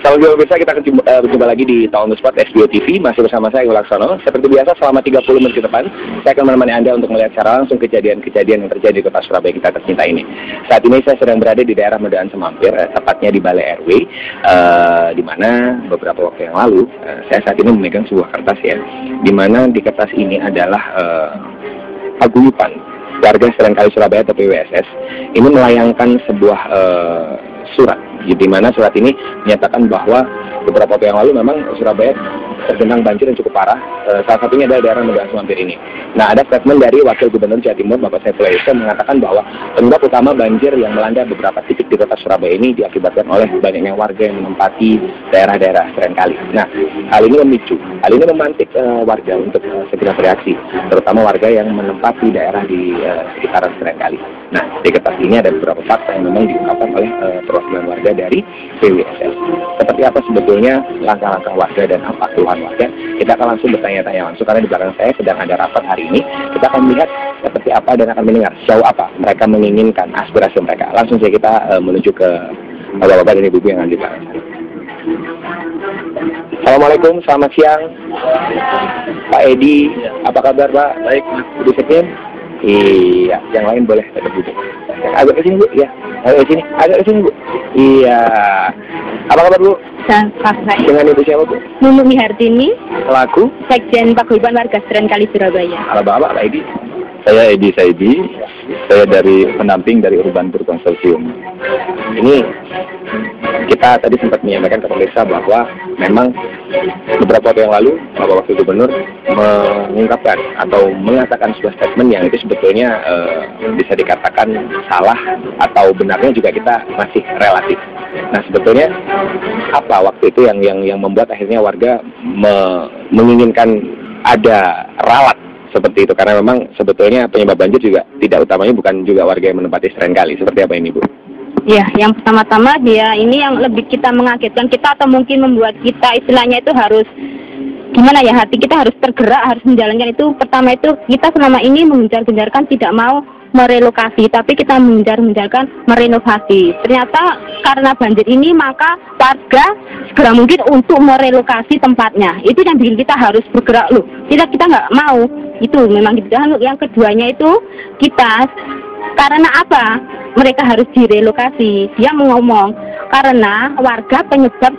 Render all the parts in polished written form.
Selamat pemirsa, kita berjumpa lagi di Talk on the Spot SBO TV. Masih bersama saya, Laksono. Seperti biasa, selama 30 menit ke depan, saya akan menemani Anda untuk melihat secara langsung kejadian-kejadian yang terjadi di kota Surabaya kita tercinta ini. Saat ini saya sedang berada di daerah Medaan Semampir, tepatnya di Balai RW, di mana beberapa waktu yang lalu, saya saat ini memegang sebuah kertas ya, di mana di kertas ini adalah paguyuban warga Serenkali Surabaya atau PWSS ini melayangkan sebuah surat, di mana surat ini menyatakan bahwa beberapa waktu yang lalu memang Surabaya tergenang banjir yang cukup parah. Salah satunya adalah daerah Medaan Semampir ini. Nah, ada statement dari Wakil Gubernur Jawa Timur, Bapak Saifullah Yusuf, mengatakan bahwa penyebab utama banjir yang melanda beberapa titik di kota Surabaya ini diakibatkan oleh banyaknya warga yang menempati daerah-daerah Serenkali. Nah, hal ini memicu, hal ini memantik warga untuk segera bereaksi, terutama warga yang menempati daerah di sekitaran Serenkali. Nah, di kertas ini ada beberapa fakta yang memang diungkapkan oleh perwakilan warga dari PWSS. Seperti apa sebetulnya langkah-langkah warga dan apa keluhan warga? Kita akan langsung bertanya-tanya langsung, karena di belakang saya sedang ada rapat hari ini. Kita akan melihat seperti apa dan akan mendengar sejauh apa mereka menginginkan aspirasi mereka. Langsung saja kita menuju ke bapak-bapak dan ibu-ibu yang ada di belakang saya. Assalamualaikum, selamat siang Pak Edi, apa kabar Pak? Baik, Ibu Sekin? Iya, yang lain boleh ada duduk. Agak ke sini Bu, ya. Agak ke sini Bu. Iya. Apa kabar Bu? Baik. Dengan Ibu siapa Bu? Nunung Mihartini, selaku Sekjen Paguyuban Warga Serenkali Surabaya. Halo Bapak, Pak Edi. Saya Edi Saidi, saya dari pendamping dari Urban Tour Consortium. Ini kita tadi sempat menyampaikan ke pemirsa bahwa memang beberapa waktu yang lalu Bapak Wakil Gubernur mengungkapkan atau mengatakan sebuah statement yang itu sebetulnya bisa dikatakan salah atau benarnya juga kita masih relatif. Nah, sebetulnya apa waktu itu yang membuat akhirnya warga menginginkan ada ralat seperti itu, karena memang sebetulnya penyebab banjir juga tidak utamanya bukan juga warga yang menempati Serenkali. Seperti apa ini Bu? Ya, yang pertama-tama dia ini yang lebih kita mengagetkan kita atau mungkin membuat kita istilahnya itu harus gimana ya, hati kita harus tergerak, harus menjalankan itu. Pertama itu kita selama ini mengejar-genjarkan tidak mau merelokasi, tapi kita mengejar-genjarkan merenovasi. Ternyata karena banjir ini maka warga segera mungkin untuk merelokasi tempatnya. Itu yang bikin kita harus bergerak loh. Kita nggak mau. Itu memang gitu. Yang keduanya itu kita karena apa? Mereka harus direlokasi. Dia ngomong karena warga penyebab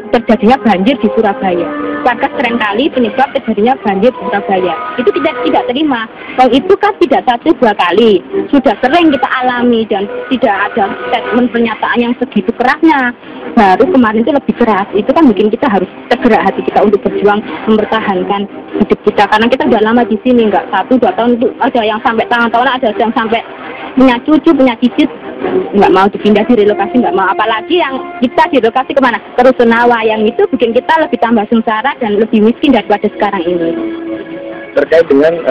terjadinya banjir di Surabaya. Warga Serenkali penyebab terjadinya banjir di Surabaya. Itu tidak terima. Kalau itu kan tidak 1-2 kali. Sudah sering kita alami dan tidak ada statement pernyataan yang segitu kerasnya. Baru kemarin itu lebih keras. Itu kan bikin kita harus tergerak hati kita untuk berjuang mempertahankan hidup kita. Karena kita udah lama di sini, nggak 1-2 tahun itu ada yang sampai tahun-tahun, ada yang sampai punya cucu, punya cicit, nggak mau dipindah, direlokasi nggak mau. Apalagi yang kita direlokasi kemana? Ke Rusunawa, yang itu bikin kita lebih tambah sengsara dan lebih miskin daripada sekarang ini. Terkait dengan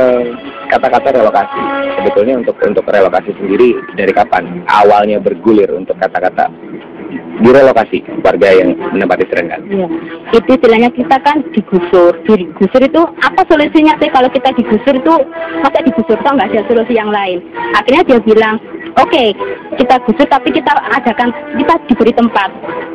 kata-kata relokasi, sebetulnya untuk relokasi sendiri dari kapan awalnya bergulir untuk kata-kata direlokasi warga yang menempati Serenkali? Iya, itu istilahnya kita kan digusur. Digusur itu apa solusinya sih? Kalau kita digusur itu masa digusur toh nggak ada solusi yang lain. Akhirnya dia bilang, oke, kita gusur tapi kita diberi tempat.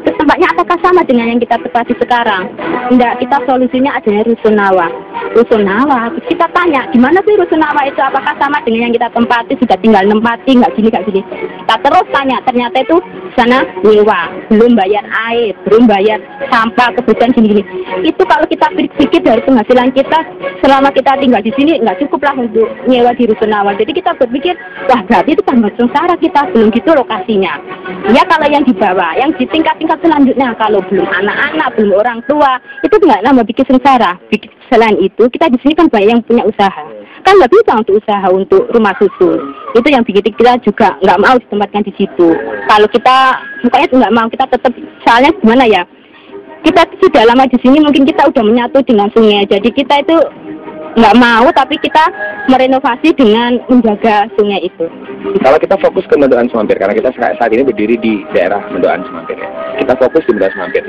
Terus tempatnya apakah sama dengan yang kita tempati sekarang? Enggak, kita solusinya adanya Rusunawa. Rusunawa, kita tanya, gimana sih Rusunawa itu? Apakah sama dengan yang kita tempati? Sudah tinggal nempati, nggak gini. Kita terus tanya, ternyata itu sana nyewa, belum bayar air, belum bayar sampah, kebutuhan gini. Itu kalau kita pikir dari penghasilan kita selama kita tinggal di sini nggak cukup lah untuk nyewa di rusunawa. Jadi kita berpikir, wah berarti itu tambah sengsara kita, belum gitu lokasinya. Ya kalau yang di bawah, yang di tingkat-tingkat selanjutnya, kalau belum anak-anak, belum orang tua, itu nggak nambah bikin sengsara. Selain itu, kita di sini kan banyak yang punya usaha. Kan nggak bisa untuk usaha untuk rumah susun. Itu yang bikin kita juga nggak mau ditempatkan di situ. Kalau kita, pokoknya nggak mau, kita tetap, soalnya gimana ya, kita sudah lama di sini, mungkin kita udah menyatu dengan sungai. Jadi kita itu nggak mau, tapi kita merenovasi dengan menjaga sungai itu. Kalau kita fokus ke Mendoan Semampir, karena kita saat ini berdiri di daerah Mendoan Semampir ya. Kita fokus di Mendoan Semampir.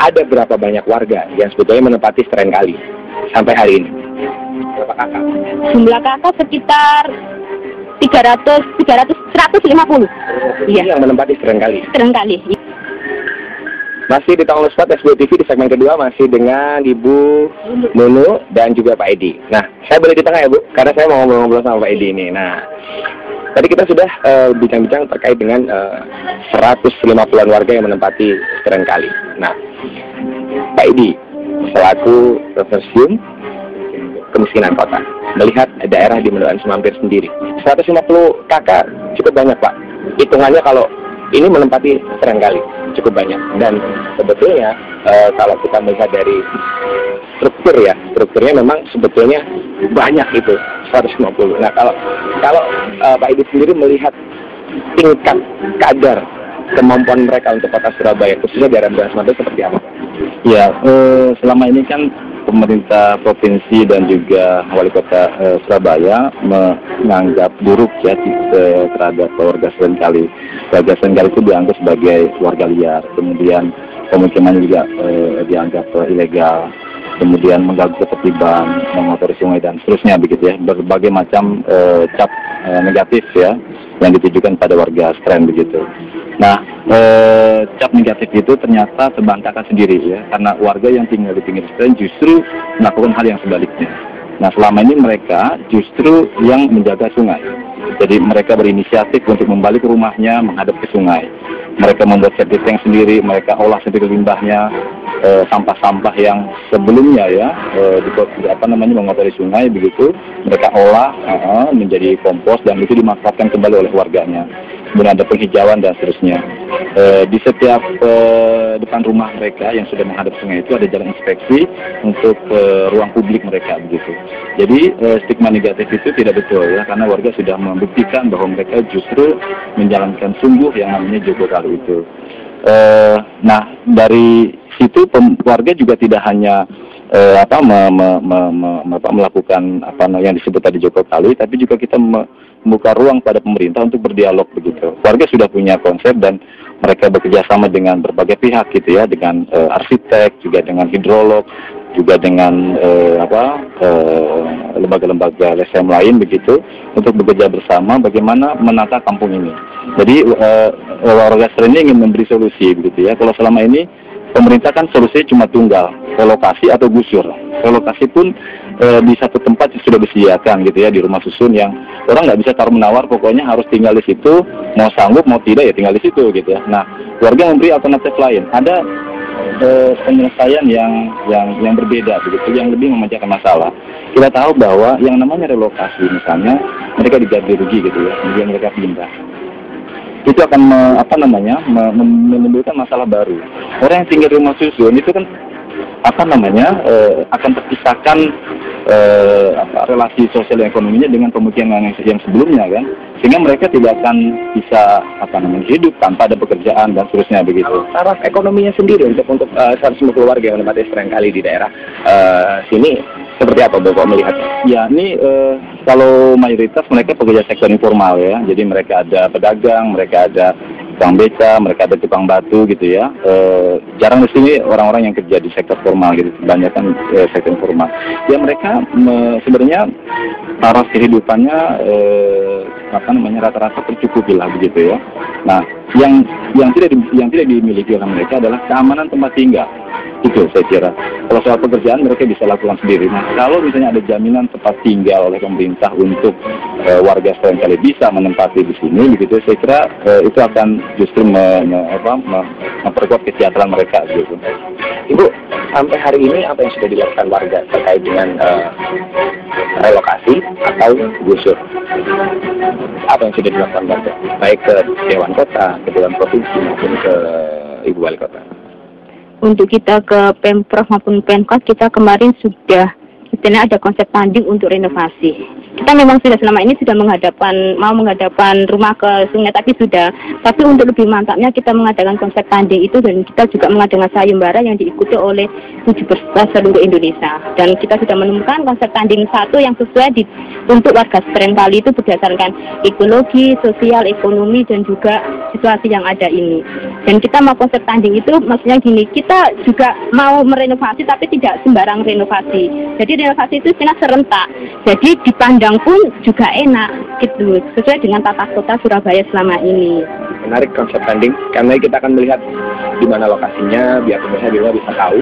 Ada berapa banyak warga yang sebetulnya menempati Stren Kali sampai hari ini? Berapa kakak? Jumlah kakak sekitar 150. Iya. Yang menempati Stren Kali. Stren Kali. Masih di Taunus Spot SBO TV di segmen kedua, masih dengan Ibu Nunu dan juga Pak Edi. Nah, saya boleh di tengah ya Bu, karena saya mau ngobrol-ngobrol sama Pak Edi ini. Nah, tadi kita sudah bincang-bincang terkait dengan 150-an warga yang menempati Stren Kali. Nah, Pak Edi, selaku Konsorsium Kemiskinan Kota, melihat daerah di Mendoan Semampir sendiri, 150 kakak cukup banyak Pak. Hitungannya kalau ini menempati Stren Kali cukup banyak, dan sebetulnya kalau kita melihat dari strukturnya memang sebetulnya banyak itu 150. Nah kalau Pak Edi sendiri melihat tingkat kadar kemampuan mereka untuk kota Surabaya, khususnya daerah Mendoan Semampir, seperti apa? Ya, selama ini kan pemerintah provinsi dan juga wali kota Surabaya menganggap buruk ya terhadap warga Stren Kali. Warga Stren Kali itu dianggap sebagai warga liar, kemudian pemukimannya juga dianggap ilegal, kemudian mengganggu ketertiban, mengotori sungai dan seterusnya begitu ya. Berbagai macam cap negatif ya yang ditujukan pada warga Stren begitu. Nah, cap negatif itu ternyata terbantahkan sendiri ya, karena warga yang tinggal di pinggir Stren justru melakukan hal yang sebaliknya. Nah, selama ini mereka justru yang menjaga sungai. Jadi mereka berinisiatif untuk membalik rumahnya menghadap ke sungai. Mereka membuat septic tank sendiri, mereka olah sendiri limbahnya, sampah-sampah yang sebelumnya ya mengotori sungai begitu, mereka olah menjadi kompos dan itu dimanfaatkan kembali oleh warganya. Kemudian ada penghijauan dan seterusnya. Di setiap depan rumah mereka yang sudah menghadap sungai itu ada jalan inspeksi untuk ruang publik mereka begitu. Jadi stigma negatif itu tidak betul ya, karena warga sudah membuktikan bahwa mereka justru menjalankan sungguh yang namanya Joko Kali itu. Nah, dari situ warga juga tidak hanya melakukan yang disebut tadi Joko Kali, tapi juga kita membuka ruang pada pemerintah untuk berdialog begitu. Warga sudah punya konsep dan mereka bekerja sama dengan berbagai pihak gitu ya, dengan arsitek, juga dengan hidrolog, juga dengan lembaga-lembaga LSM lain begitu, untuk bekerja bersama bagaimana menata kampung ini. Jadi warga Stren ini ingin memberi solusi begitu ya. Kalau selama ini pemerintah kan solusinya cuma tunggal, relokasi atau gusur. Relokasi pun di satu tempat sudah disediakan gitu ya, di rumah susun yang orang nggak bisa taruh menawar, pokoknya harus tinggal di situ, mau sanggup mau tidak ya tinggal di situ gitu ya. Nah, warga memberi alternatif lain. Ada penyelesaian yang berbeda begitu, yang lebih memecahkan masalah. Kita tahu bahwa yang namanya relokasi misalnya mereka diganti rugi gitu ya, kemudian mereka pindah. Itu akan menimbulkan masalah baru. Orang yang tinggal di rumah susun itu kan akan terpisahkan relasi sosial dan ekonominya dengan pemukiman yang sebelumnya kan, sehingga mereka tidak akan bisa hidup tanpa ada pekerjaan dan seterusnya begitu. Taraf ekonominya sendiri untuk 150 warga yang menempati Stren Kali di daerah sini seperti apa Bapak melihatnya? Ya, ini kalau mayoritas mereka pekerja sektor informal ya, jadi mereka ada pedagang, mereka ada tukang beca, mereka ada tukang batu gitu ya. Jarang di sini orang-orang yang kerja di sektor formal gitu, kebanyakan sektor informal. Ya mereka sebenarnya taraf kehidupannya rata-rata tercukupi lah begitu ya. Nah, yang tidak dimiliki oleh mereka adalah keamanan tempat tinggal. Itu saya kira. Kalau soal pekerjaan mereka bisa lakukan sendiri. Nah, kalau misalnya ada jaminan tempat tinggal oleh pemerintah untuk warga seringkali bisa menempati di sini, begitu saya kira itu akan justru memperkuat kesejahteraan mereka gitu. Ibu, sampai hari ini apa yang sudah dilakukan warga terkait dengan relokasi atau gusur? Apa yang sudah dilakukan warga? Baik ke Dewan Kota, ke Dewan Provinsi, maupun ke Ibu Wali Kota. Untuk kita ke Pemprov maupun Pemkot, kita kemarin sudah istilahnya ada konsep tanding untuk renovasi. Kita memang sudah selama ini sudah mau menghadapkan rumah ke sungai, tapi untuk lebih mantapnya kita mengadakan konsep tanding itu, dan kita juga mengadakan sayembara yang diikuti oleh 7 peserta seluruh Indonesia. Dan kita sudah menemukan konsep tanding satu yang sesuai untuk warga Seringkali itu berdasarkan ekologi, sosial, ekonomi, dan juga situasi yang ada ini. Dan kita mau konsep tanding itu maksudnya gini, kita juga mau merenovasi tapi tidak sembarang renovasi. Jadi renovasi itu serentak. Jadi dipandang pun juga enak gitu, sesuai dengan tata kota Surabaya selama ini. Menarik konsep tanding, karena kita akan melihat di mana lokasinya, biar pemirsa bisa tahu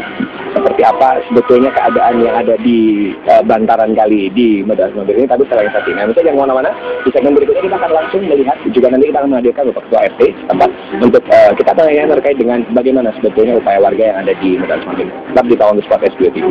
seperti apa sebetulnya keadaan yang ada di bantaran kali di Medan Mobil ini. Tapi setelah yang satu ini, misalnya yang mana-mana di segmen berikutnya kita akan langsung melihat, juga nanti kita akan menghadirkan Bapak Ketua RT tempat untuk kita tanya terkait dengan bagaimana sebetulnya upaya warga yang ada di Medan Mobil. Tetap di Tahun Sport SBO TV.